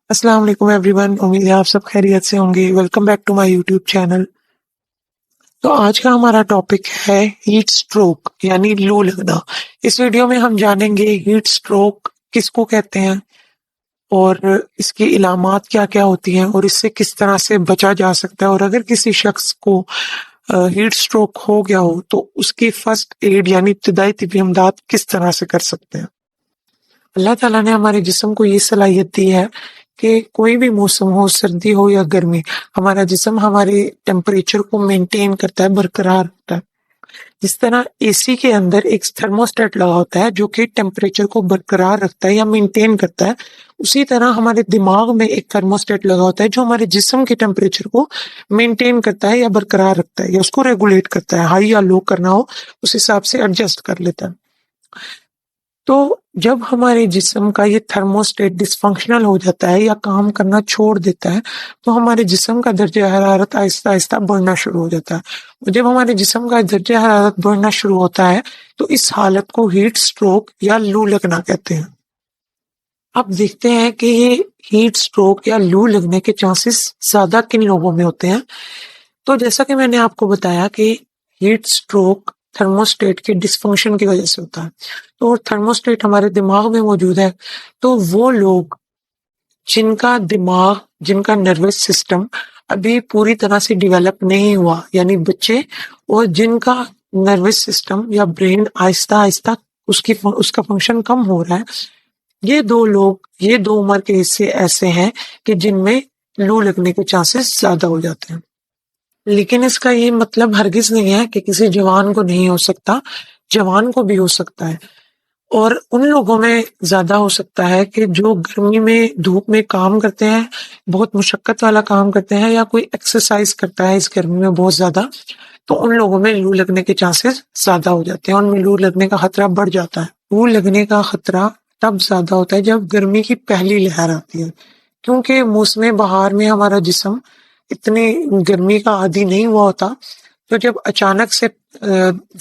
السلام علیکم every one, امید ہے آپ سب خیریت سے ہوں گے۔ Welcome back to my YouTube channel. تو آج کا ہمارا ٹاپک ہے ہیٹ سٹروک یعنی لو لگنا۔ اس ویڈیو میں ہم جانیں گے ہیٹ سٹروک کس کو کہتے ہیں اور اس کی علامات کیا کیا ہوتی ہیں اور اس سے کس طرح سے بچا جا سکتا ہے، اور اگر کسی شخص کو ہیٹ سٹروک ہو گیا ہو تو اس کی فرسٹ ایڈ یعنی ابتدائی طبی امداد کس طرح سے کر سکتے ہیں۔ اللہ تعالیٰ نے ہمارے جسم کو یہ صلاحیت دی ہے کہ کوئی بھی موسم ہو، سردی ہو یا گرمی، ہمارا جسم ہمارے ٹیمپریچر کو مینٹین کرتا ہے، برقرار رکھتا ہے۔ جس طرح اے سی کے اندر ایک تھرموسٹیٹ لگا ہوتا ہے جو کہ ٹیمپریچر کو برقرار رکھتا ہے یا مینٹین کرتا ہے، اسی طرح ہمارے دماغ میں ایک تھرموسٹیٹ لگا ہوتا ہے جو ہمارے جسم کے ٹیمپریچر کو مینٹین کرتا ہے یا برقرار رکھتا ہے یا اس کو ریگولیٹ کرتا ہے، ہائی یا لو کرنا ہو اس حساب سے ایڈجسٹ کر لیتا ہے۔ تو جب ہمارے جسم کا یہ تھرموسٹیٹ ڈس فنکشنل ہو جاتا ہے یا کام کرنا چھوڑ دیتا ہے تو ہمارے جسم کا درجہ حرارت آہستہ آہستہ بڑھنا شروع ہو جاتا ہے، اور جب ہمارے جسم کا درجہ حرارت بڑھنا شروع ہوتا ہے تو اس حالت کو ہیٹ سٹروک یا لو لگنا کہتے ہیں۔ اب دیکھتے ہیں کہ یہ ہیٹ سٹروک یا لو لگنے کے چانسز زیادہ کن لوگوں میں ہوتے ہیں۔ تو جیسا کہ میں نے آپ کو بتایا کہ ہیٹ سٹروک تھرموسٹیٹ کے ڈس فنکشن کی وجہ سے ہوتا ہے، تو تھرموسٹیٹ ہمارے دماغ میں موجود ہے، تو وہ لوگ جن کا دماغ، جن کا نروس سسٹم ابھی پوری طرح سے ڈیولپ نہیں ہوا، یعنی بچے، اور جن کا نروس سسٹم یا برین آہستہ آہستہ اس کا فنکشن کم ہو رہا ہے، یہ دو لوگ، یہ دو عمر کے حصے ایسے ہیں کہ جن میں لو لگنے کے چانسز زیادہ ہو جاتے ہیں۔ لیکن اس کا یہ مطلب ہرگز نہیں ہے کہ کسی جوان کو نہیں ہو سکتا، جوان کو بھی ہو سکتا ہے، اور ان لوگوں میں زیادہ ہو سکتا ہے کہ جو گرمی میں دھوپ میں کام کرتے ہیں، بہت مشقت والا کام کرتے ہیں، یا کوئی ایکسرسائز کرتا ہے اس گرمی میں بہت زیادہ، تو ان لوگوں میں لو لگنے کے چانسز زیادہ ہو جاتے ہیں، ان میں لو لگنے کا خطرہ بڑھ جاتا ہے۔ لو لگنے کا خطرہ تب زیادہ ہوتا ہے جب گرمی کی پہلی لہر آتی ہے، کیونکہ موسم بہار میں ہمارا جسم اتنی گرمی کا عادی نہیں ہوا ہوتا، تو جب اچانک سے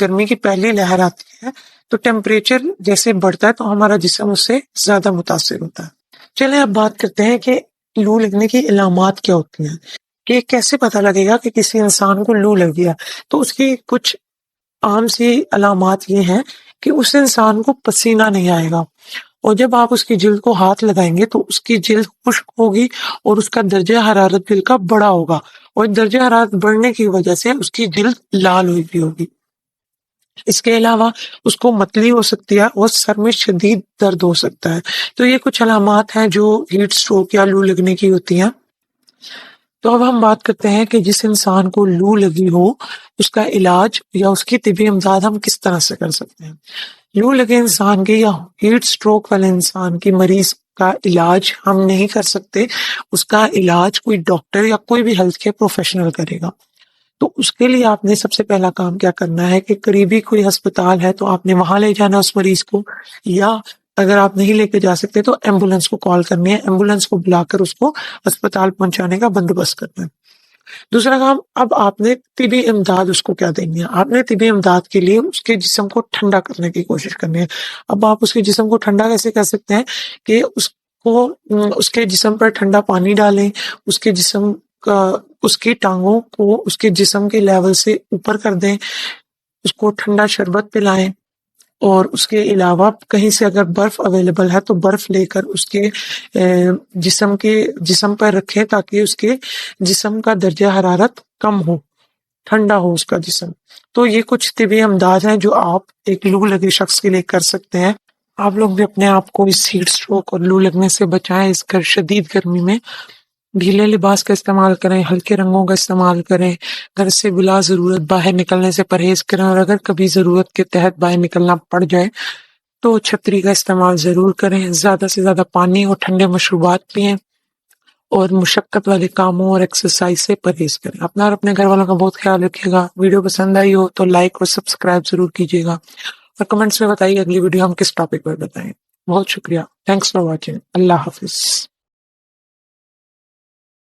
گرمی کی پہلی لہر آتی ہے تو ٹیمپریچر جیسے بڑھتا ہے تو ہمارا جسم اس سے زیادہ متاثر ہوتا ہے۔ چلیں اب بات کرتے ہیں کہ لو لگنے کی علامات کیا ہوتی ہیں، کہ کیسے پتہ لگے گا کہ کسی انسان کو لو لگ گیا۔ تو اس کی کچھ عام سی علامات یہ ہیں کہ اس انسان کو پسینہ نہیں آئے گا، اور جب آپ اس کی جلد کو ہاتھ لگائیں گے تو اس کی جلد خشک ہوگی اور اس کا درجہ حرارت دل کا بڑا ہوگا، اور درجہ حرارت بڑھنے کی وجہ سے اس کی جلد لال ہوئی ہوگی۔ اس کے علاوہ اس کو متلی ہو سکتی ہے اور سر میں شدید درد ہو سکتا ہے۔ تو یہ کچھ علامات ہیں جو ہیٹ سٹروک یا لو لگنے کی ہوتی ہیں۔ تو اب ہم بات کرتے ہیں کہ جس انسان کو لو لگی ہو اس کا علاج یا اس کی طبی امداد ہم کس طرح سے کر سکتے ہیں۔ لو لگے انسان کے یا ہیٹ سٹروک والے انسان کی مریض کا علاج ہم نہیں کر سکتے، اس کا علاج کوئی ڈاکٹر یا کوئی بھی ہیلتھ کیئر پروفیشنل کرے گا۔ تو اس کے لیے آپ نے سب سے پہلا کام کیا کرنا ہے کہ قریبی کوئی ہسپتال ہے تو آپ نے وہاں لے جانا اس مریض کو، یا اگر آپ نہیں لے کے جا سکتے تو ایمبولینس کو کال کرنی ہے، ایمبولینس کو بلا کر اس کو ہسپتال پہنچانے کا بندوبست کرنا ہے۔ دوسرا کام، اب آپ نے طبی امداد اس کو کیا دینی ہے۔ آپ نے طبی امداد کے لیے اس کے جسم کو ٹھنڈا کرنے کی کوشش کرنی ہے۔ اب آپ اس کے جسم کو ٹھنڈا کیسے کر سکتے ہیں کہ اس کے جسم پر ٹھنڈا پانی ڈالیں، اس کے جسم کا، اس کی ٹانگوں کو اس کے جسم کے لیول سے اوپر کر دیں، اس کو ٹھنڈا شربت پلائیں، اور اس کے علاوہ کہیں سے اگر برف اویلیبل ہے تو برف لے کر اس کے جسم پر رکھیں تاکہ اس کے جسم کا درجہ حرارت کم ہو، ٹھنڈا ہو اس کا جسم۔ تو یہ کچھ طبی امداد ہیں جو آپ ایک لو لگے شخص کے لیے کر سکتے ہیں۔ آپ لوگ بھی اپنے آپ کو اس ہیٹ سٹروک اور لو لگنے سے بچائیں۔ اس شدید گرمی میں ڈھیلے لباس کا استعمال کریں، ہلکے رنگوں کا استعمال کریں، گھر سے بلا ضرورت باہر نکلنے سے پرہیز کریں، اور اگر کبھی ضرورت کے تحت باہر نکلنا پڑ جائے تو چھتری کا استعمال ضرور کریں۔ زیادہ سے زیادہ پانی اور ٹھنڈے مشروبات پئیں، اور مشقت والے کاموں اور ایکسرسائز سے پرہیز کریں۔ اپنا اور اپنے گھر والوں کا بہت خیال رکھیے گا۔ ویڈیو پسند آئی ہو تو لائک اور سبسکرائب ضرور کیجیے گا، اور کمنٹس میں بتائیے اگلی ویڈیو ہم کس ٹاپک پر بتائیں۔ بہت شکریہ، تھینکس فار واچنگ، اللہ حافظ۔